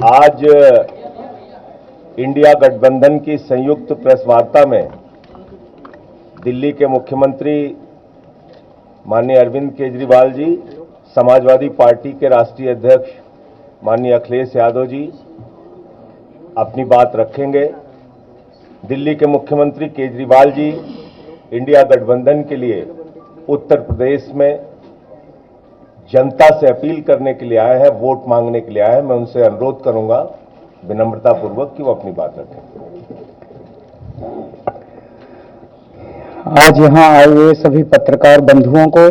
आज इंडिया गठबंधन की संयुक्त प्रेस वार्ता में दिल्ली के मुख्यमंत्री माननीय अरविंद केजरीवाल जी, समाजवादी पार्टी के राष्ट्रीय अध्यक्ष माननीय अखिलेश यादव जी अपनी बात रखेंगे। दिल्ली के मुख्यमंत्री केजरीवाल जी इंडिया गठबंधन के लिए उत्तर प्रदेश में जनता से अपील करने के लिए आए हैं, वोट मांगने के लिए आए हैं। मैं उनसे अनुरोध करूंगा विनम्रतापूर्वक कि वो अपनी बात रखें। आज यहाँ आए हुए सभी पत्रकार बंधुओं को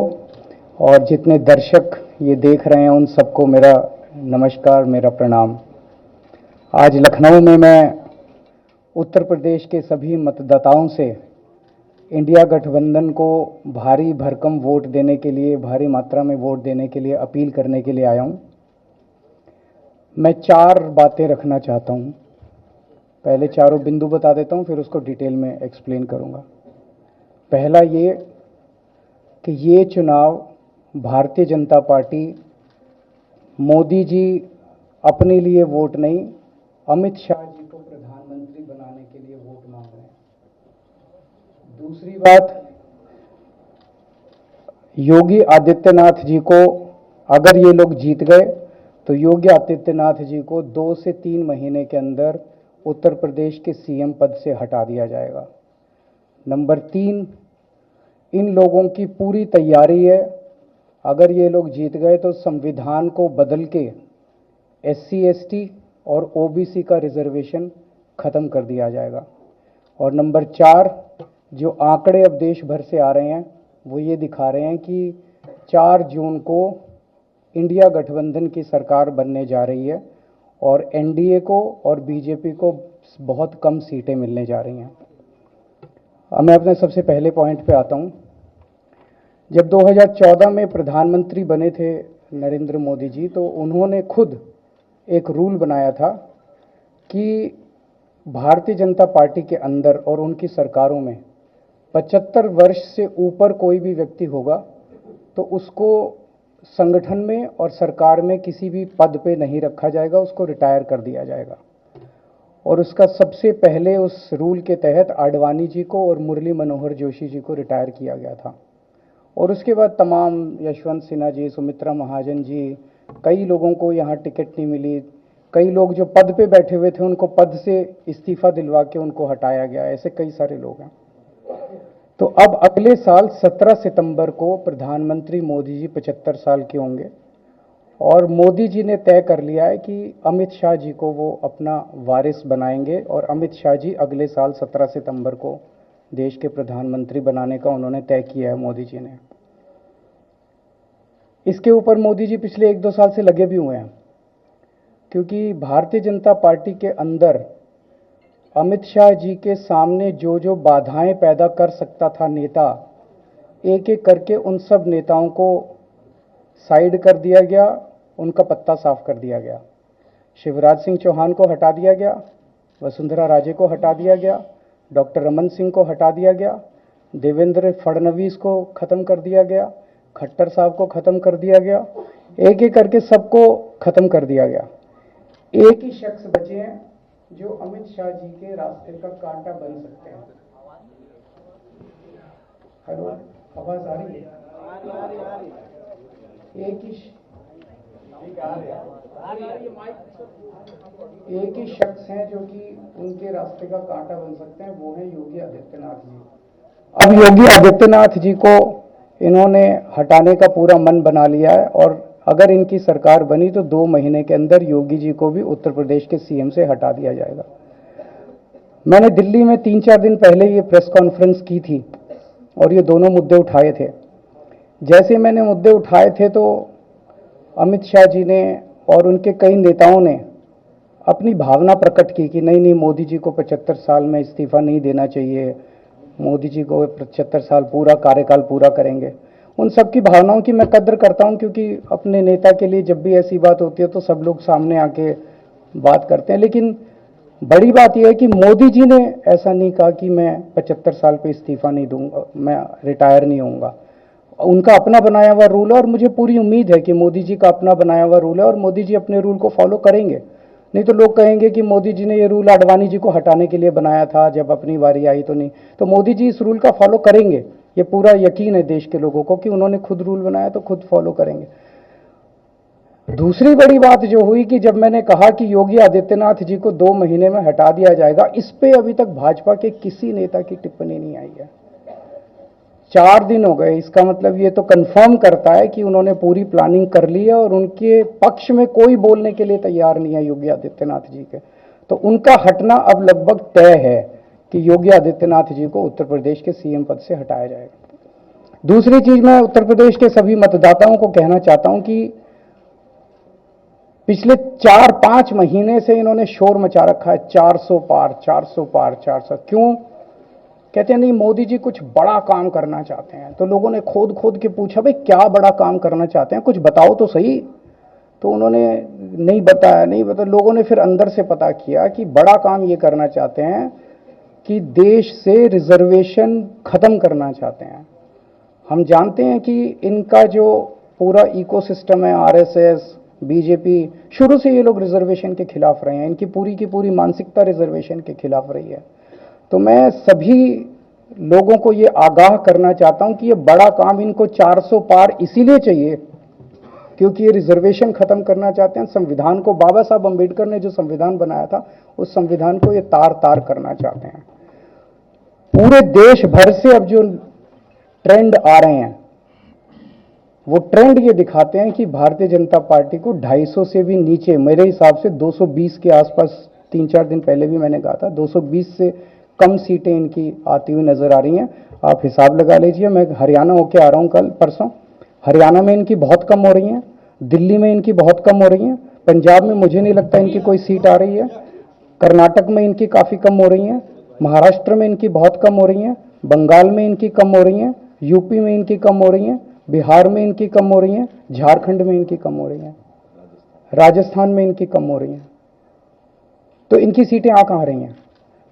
और जितने दर्शक ये देख रहे हैं उन सबको मेरा नमस्कार, मेरा प्रणाम। आज लखनऊ में मैं उत्तर प्रदेश के सभी मतदाताओं से इंडिया गठबंधन को भारी भरकम वोट देने के लिए, भारी मात्रा में वोट देने के लिए अपील करने के लिए आया हूं। मैं 4 बातें रखना चाहता हूं। पहले चारों बिंदु बता देता हूं, फिर उसको डिटेल में एक्सप्लेन करूंगा। पहला ये कि ये चुनाव भारतीय जनता पार्टी मोदी जी अपने लिए वोट नहीं, अमित शाह जी को प्रधानमंत्री बनाने के लिए वोट मांग रहे हैं। दूसरी बात, योगी आदित्यनाथ जी को अगर ये लोग जीत गए तो योगी आदित्यनाथ जी को 2 से 3 महीने के अंदर उत्तर प्रदेश के सीएम पद से हटा दिया जाएगा। नंबर 3, इन लोगों की पूरी तैयारी है, अगर ये लोग जीत गए तो संविधान को बदल के SC ST और OBC का रिजर्वेशन खत्म कर दिया जाएगा। और नंबर 4, जो आंकड़े अब देश भर से आ रहे हैं वो ये दिखा रहे हैं कि 4 जून को इंडिया गठबंधन की सरकार बनने जा रही है और NDA को और बीजेपी को बहुत कम सीटें मिलने जा रही हैं। अब मैं अपने सबसे पहले पॉइंट पे आता हूँ। जब 2014 में प्रधानमंत्री बने थे नरेंद्र मोदी जी, तो उन्होंने खुद एक रूल बनाया था कि भारतीय जनता पार्टी के अंदर और उनकी सरकारों में 75 वर्ष से ऊपर कोई भी व्यक्ति होगा तो उसको संगठन में और सरकार में किसी भी पद पे नहीं रखा जाएगा, उसको रिटायर कर दिया जाएगा। और उसका सबसे पहले उस रूल के तहत आडवाणी जी को और मुरली मनोहर जोशी जी को रिटायर किया गया था। और उसके बाद तमाम यशवंत सिन्हा जी, सुमित्रा महाजन जी, कई लोगों को यहाँ टिकट नहीं मिली। कई लोग जो पद पे बैठे हुए थे उनको पद से इस्तीफा दिलवा के उनको हटाया गया। ऐसे कई सारे लोग हैं। तो अब अगले साल 17 सितंबर को प्रधानमंत्री मोदी जी 75 साल के होंगे और मोदी जी ने तय कर लिया है कि अमित शाह जी को वो अपना वारिस बनाएंगे और अमित शाह जी अगले साल 17 सितंबर को देश के प्रधानमंत्री बनाने का उन्होंने तय किया है मोदी जी ने। इसके ऊपर मोदी जी पिछले 1-2 साल से लगे भी हुए हैं, क्योंकि भारतीय जनता पार्टी के अंदर अमित शाह जी के सामने जो जो बाधाएं पैदा कर सकता था नेता, एक एक करके उन सब नेताओं को साइड कर दिया गया, उनका पत्ता साफ कर दिया गया। शिवराज सिंह चौहान को हटा दिया गया, वसुंधरा राजे को हटा दिया गया, डॉक्टर रमन सिंह को हटा दिया गया, देवेंद्र फडणवीस को खत्म कर दिया गया, खट्टर साहब को खत्म कर दिया गया। एक एक करके सबको खत्म कर दिया गया। एक ही शख्स बचे हैं जो अमित शाह जी के रास्ते का कांटा बन सकते हैं। हेलो, आवाज आ रही है? एक ही शख्स हैं जो कि उनके रास्ते का कांटा बन सकते हैं, वो है योगी आदित्यनाथ जी। अब योगी आदित्यनाथ जी को इन्होंने हटाने का पूरा मन बना लिया है और अगर इनकी सरकार बनी तो 2 महीने के अंदर योगी जी को भी उत्तर प्रदेश के सीएम से हटा दिया जाएगा। मैंने दिल्ली में 3-4 दिन पहले ये प्रेस कॉन्फ्रेंस की थी और ये दोनों मुद्दे उठाए थे। जैसे मैंने मुद्दे उठाए थे तो अमित शाह जी ने और उनके कई नेताओं ने अपनी भावना प्रकट की कि नहीं, मोदी जी को 75 साल में इस्तीफा नहीं देना चाहिए, मोदी जी को 75 साल पूरा कार्यकाल पूरा करेंगे। उन सब की भावनाओं की मैं कद्र करता हूं, क्योंकि अपने नेता के लिए जब भी ऐसी बात होती है तो सब लोग सामने आके बात करते हैं। लेकिन बड़ी बात यह है कि मोदी जी ने ऐसा नहीं कहा कि मैं 75 साल पे इस्तीफा नहीं दूंगा, मैं रिटायर नहीं होऊंगा। उनका अपना बनाया हुआ रूल है और मुझे पूरी उम्मीद है कि मोदी जी का अपना बनाया हुआ रूल है और मोदी जी अपने रूल को फॉलो करेंगे। नहीं तो लोग कहेंगे कि मोदी जी ने ये रूल आडवाणी जी को हटाने के लिए बनाया था, जब अपनी बारी आई तो नहीं। तो मोदी जी इस रूल का फॉलो करेंगे, ये पूरा यकीन है देश के लोगों को कि उन्होंने खुद रूल बनाया तो खुद फॉलो करेंगे। दूसरी बड़ी बात जो हुई कि जब मैंने कहा कि योगी आदित्यनाथ जी को 2 महीने में हटा दिया जाएगा, इस पे अभी तक भाजपा के किसी नेता की टिप्पणी नहीं आई है। 4 दिन हो गए, इसका मतलब ये तो कंफर्म करता है कि उन्होंने पूरी प्लानिंग कर ली है और उनके पक्ष में कोई बोलने के लिए तैयार नहीं है योगी आदित्यनाथ जी के। तो उनका हटना अब लगभग तय है कि योगी आदित्यनाथ जी को उत्तर प्रदेश के सीएम पद से हटाया जाएगा। दूसरी चीज, मैं उत्तर प्रदेश के सभी मतदाताओं को कहना चाहता हूं कि पिछले 4-5 महीने से इन्होंने शोर मचा रखा है, 400 पार 400 पार 400। क्यों? कहते हैं नहीं मोदी जी कुछ बड़ा काम करना चाहते हैं। तो लोगों ने खोद खोद के पूछा, भाई क्या बड़ा काम करना चाहते हैं, कुछ बताओ तो सही। तो उन्होंने नहीं बताया, नहीं बताया। लोगों ने फिर अंदर से पता किया कि बड़ा काम ये करना चाहते हैं कि देश से रिजर्वेशन खत्म करना चाहते हैं। हम जानते हैं कि इनका जो पूरा इकोसिस्टम है, आरएसएस, बीजेपी, शुरू से ये लोग रिजर्वेशन के खिलाफ रहे हैं। इनकी पूरी की पूरी मानसिकता रिजर्वेशन के खिलाफ रही है। तो मैं सभी लोगों को ये आगाह करना चाहता हूं कि ये बड़ा काम इनको 400 पार इसीलिए चाहिए क्योंकि ये रिजर्वेशन खत्म करना चाहते हैं। संविधान को, बाबा साहब अंबेडकर ने जो संविधान बनाया था, उस संविधान को ये तार तार करना चाहते हैं। पूरे देश भर से अब जो ट्रेंड आ रहे हैं, वो ट्रेंड ये दिखाते हैं कि भारतीय जनता पार्टी को 250 से भी नीचे, मेरे हिसाब से 220 के आसपास, 3-4 दिन पहले भी मैंने कहा था, 220 से कम सीटें इनकी आती हुई नजर आ रही हैं। आप हिसाब लगा लीजिए। मैं हरियाणा होके आ रहा हूं कल परसों, हरियाणा में इनकी बहुत कम हो रही हैं, दिल्ली में इनकी बहुत कम हो रही हैं, पंजाब में मुझे नहीं लगता इनकी कोई सीट आ रही है, कर्नाटक में इनकी काफी कम हो रही हैं, महाराष्ट्र में इनकी बहुत कम हो रही हैं, बंगाल में इनकी कम हो रही हैं, यूपी में इनकी कम हो रही हैं, बिहार में इनकी कम हो रही हैं, झारखंड में इनकी कम हो रही हैं, राजस्थान में इनकी कम हो रही हैं। तो इनकी सीटें आ कहां रही हैं?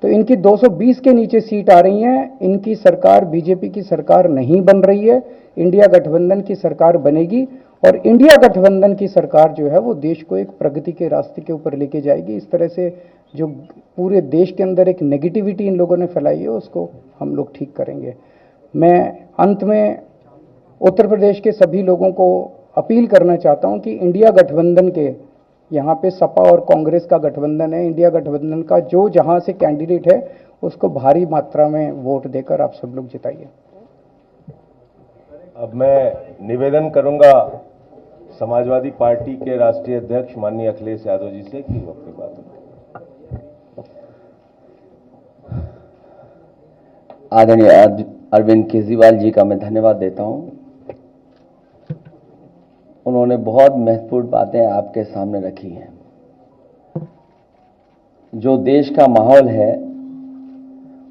तो इनकी 220 के नीचे सीट आ रही हैं। इनकी सरकार, बीजेपी की सरकार नहीं बन रही है, इंडिया गठबंधन की सरकार बनेगी और इंडिया गठबंधन की सरकार जो है वो देश को एक प्रगति के रास्ते के ऊपर लेके जाएगी। इस तरह से जो पूरे देश के अंदर एक नेगेटिविटी इन लोगों ने फैलाई है, उसको हम लोग ठीक करेंगे। मैं अंत में उत्तर प्रदेश के सभी लोगों को अपील करना चाहता हूं कि इंडिया गठबंधन के, यहाँ पे सपा और कांग्रेस का गठबंधन है, इंडिया गठबंधन का जो जहां से कैंडिडेट है उसको भारी मात्रा में वोट देकर आप सब लोग जिताइए। अब मैं निवेदन करूंगा समाजवादी पार्टी के राष्ट्रीय अध्यक्ष माननीय अखिलेश यादव जी से कि वो अपनी बात करें। आदरणीय अरविंद केजरीवाल जी का मैं धन्यवाद देता हूं। उन्होंने बहुत महत्वपूर्ण बातें आपके सामने रखी हैं। जो देश का माहौल है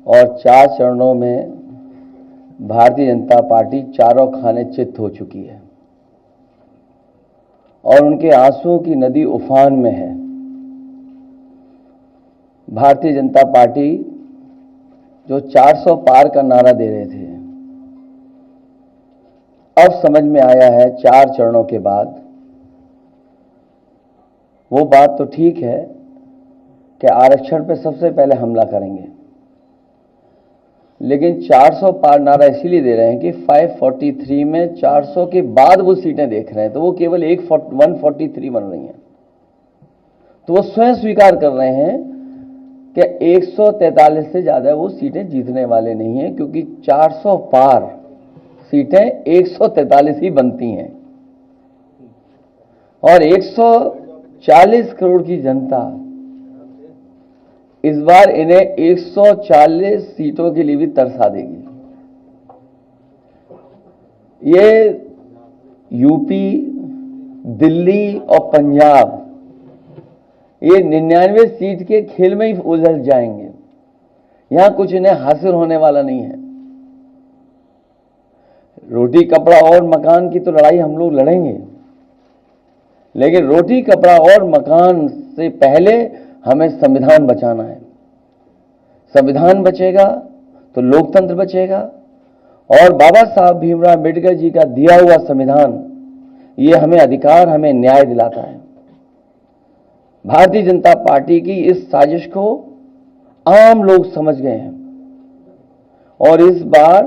और 4 चरणों में भारतीय जनता पार्टी चारों खाने चित्त हो चुकी है और उनके आंसुओं की नदी उफान में है। भारतीय जनता पार्टी जो 400 पार का नारा दे रहे थे, अब समझ में आया है 4 चरणों के बाद, वो बात तो ठीक है कि आरक्षण पे सबसे पहले हमला करेंगे, लेकिन 400 पार नारा इसीलिए दे रहे हैं कि 543 में 400 के बाद वो सीटें देख रहे हैं, तो वो केवल 143 बन रही हैं। तो वो स्वयं स्वीकार कर रहे हैं कि 143 से ज्यादा वो सीटें जीतने वाले नहीं हैं, क्योंकि 400 पार सीटें 143 ही बनती हैं और 140 करोड़ की जनता इस बार इन्हें 140 सीटों के लिए भी तरसा देगी। ये यूपी, दिल्ली और पंजाब, ये 99 सीट के खेल में ही उलझ जाएंगे। यहां कुछ इन्हें हासिल होने वाला नहीं है। रोटी कपड़ा और मकान की तो लड़ाई हम लोग लड़ेंगे, लेकिन रोटी कपड़ा और मकान से पहले हमें संविधान बचाना है। संविधान बचेगा तो लोकतंत्र बचेगा और बाबा साहब भीमराव अम्बेडकर जी का दिया हुआ संविधान, ये हमें अधिकार, हमें न्याय दिलाता है। भारतीय जनता पार्टी की इस साजिश को आम लोग समझ गए हैं और इस बार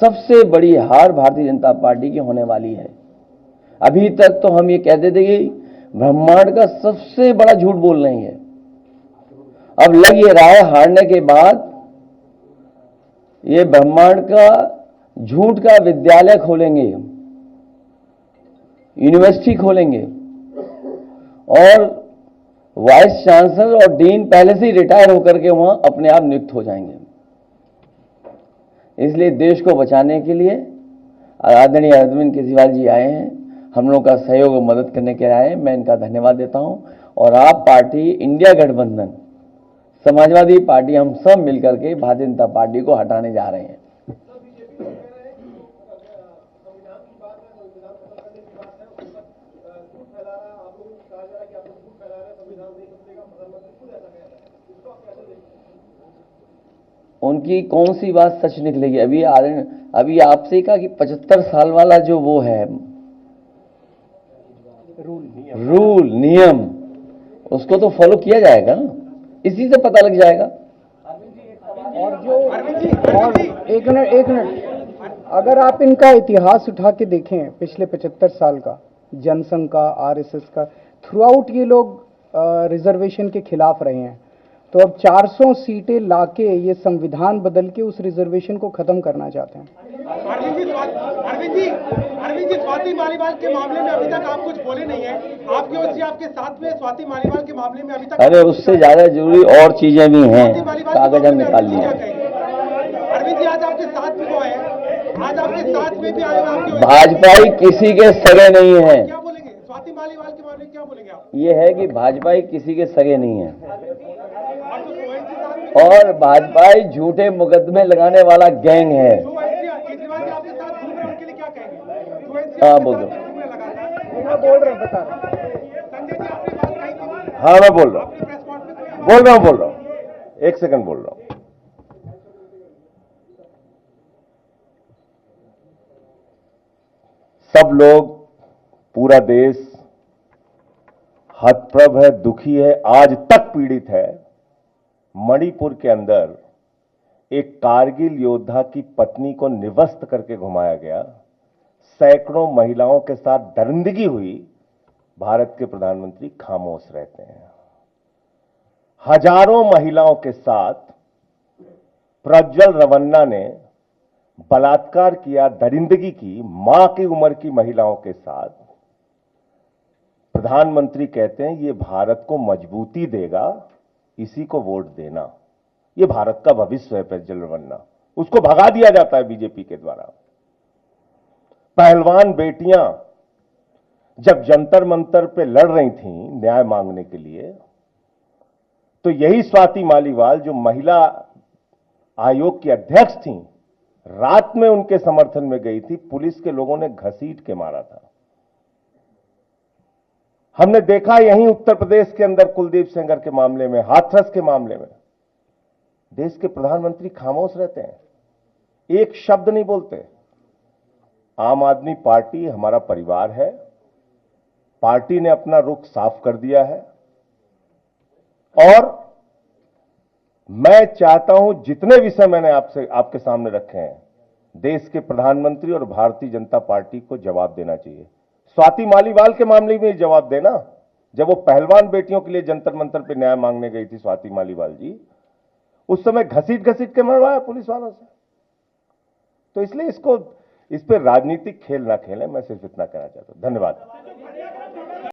सबसे बड़ी हार भारतीय जनता पार्टी की होने वाली है। अभी तक तो हम ये कहते थे कि ब्रह्मांड का सबसे बड़ा झूठ बोल रही है, अब लग ये रहा है हारने के बाद ये ब्रह्मांड का झूठ का विद्यालय खोलेंगे, यूनिवर्सिटी खोलेंगे और वाइस चांसलर और डीन पहले से ही रिटायर होकर के वहां अपने आप नियुक्त हो जाएंगे। इसलिए देश को बचाने के लिए आदरणीय अरविंद केजरीवाल जी आए हैं, हम लोगों का सहयोग और मदद करने के लिए आए हैं। मैं इनका धन्यवाद देता हूं और आप पार्टी, इंडिया गठबंधन, समाजवादी पार्टी, हम सब मिलकर के भारतीय जनता पार्टी को हटाने जा रहे हैं। उनकी कौन सी बात सच निकलेगी? अभी आपसे ही कहा कि 75 साल वाला जो वो है रूल नियम, उसको तो फॉलो किया जाएगा ना, इसी से पता लग जाएगा। और एक मिनट, अगर आप इनका इतिहास उठा के देखें पिछले 75 साल का, जनसंघ का, आरएसएस का, थ्रू आउट ये लोग रिजर्वेशन के खिलाफ रहे हैं। तो अब 400 सीटें लाके ये संविधान बदल के उस रिजर्वेशन को खत्म करना चाहते हैं। अरविंद जी, स्वाति मालीवाल के मामले में अभी तक आप कुछ बोले नहीं है, आपके ओर से आपके साथ में स्वाति मालीवाल के मामले में अभी तक। अरे उससे ज्यादा जरूरी और चीजें भी हैं, कागज हम निकाल लिए। अरविंद जी, आज आपके साथ में वो है, आज आपके साथ में भी आए आपके। भाजपाई किसी के सगे नहीं है। क्या बोलेंगे स्वाति मालीवाल के मामले में, क्या बोलेंगे आप? ये है कि भाजपाई किसी के सगे नहीं है और भाजपाई झूठे मुकदमे लगाने वाला गैंग है। केजरीवाल जी आपके साथ घूम रहे हैं, उनके लिए क्या कहेंगे? हाँ बोल दो। बोल रहे हैं, बता रहे संजय जी, आपने बात कही थी। हाँ, मैं बोल रहा हूं, प्रेस कॉन्फ्रेंस में बोल रहा हूं, एक सेकंड बोल रहा हूं। सब लोग, पूरा देश हतप्रभ है, दुखी है, आज तक पीड़ित है। मणिपुर के अंदर एक कारगिल योद्धा की पत्नी को निवस्त करके घुमाया गया, सैकड़ों महिलाओं के साथ दरिंदगी हुई, भारत के प्रधानमंत्री खामोश रहते हैं। हजारों महिलाओं के साथ प्रज्वल रवन्ना ने बलात्कार किया, दरिंदगी की, मां की उम्र की महिलाओं के साथ। प्रधानमंत्री कहते हैं ये भारत को मजबूती देगा, इसी को वोट देना। ये भारत का भविष्य है प्रज्वल रवन्ना, उसको भगा दिया जाता है बीजेपी के द्वारा। पहलवान बेटियां जब जंतर मंतर पे लड़ रही थीं न्याय मांगने के लिए, तो यही स्वाति मालीवाल जो महिला आयोग की अध्यक्ष थीं, रात में उनके समर्थन में गई थी, पुलिस के लोगों ने घसीट के मारा था। हमने देखा यहीं उत्तर प्रदेश के अंदर कुलदीप सेंगर के मामले में, हाथरस के मामले में, देश के प्रधानमंत्री खामोश रहते हैं, एक शब्द नहीं बोलते। आम आदमी पार्टी हमारा परिवार है, पार्टी ने अपना रुख साफ कर दिया है और मैं चाहता हूं जितने विषय मैंने आपके सामने रखे हैं, देश के प्रधानमंत्री और भारतीय जनता पार्टी को जवाब देना चाहिए। स्वाति मालीवाल के मामले में जवाब देना, जब वो पहलवान बेटियों के लिए जंतर मंतर पे न्याय मांगने गई थी स्वाति मालीवाल जी, उस समय घसीट के मरवाया पुलिस वालों से। तो इसलिए इस पे राजनीतिक खेल ना खेलें, मैं सिर्फ इतना कहना चाहता हूं। धन्यवाद।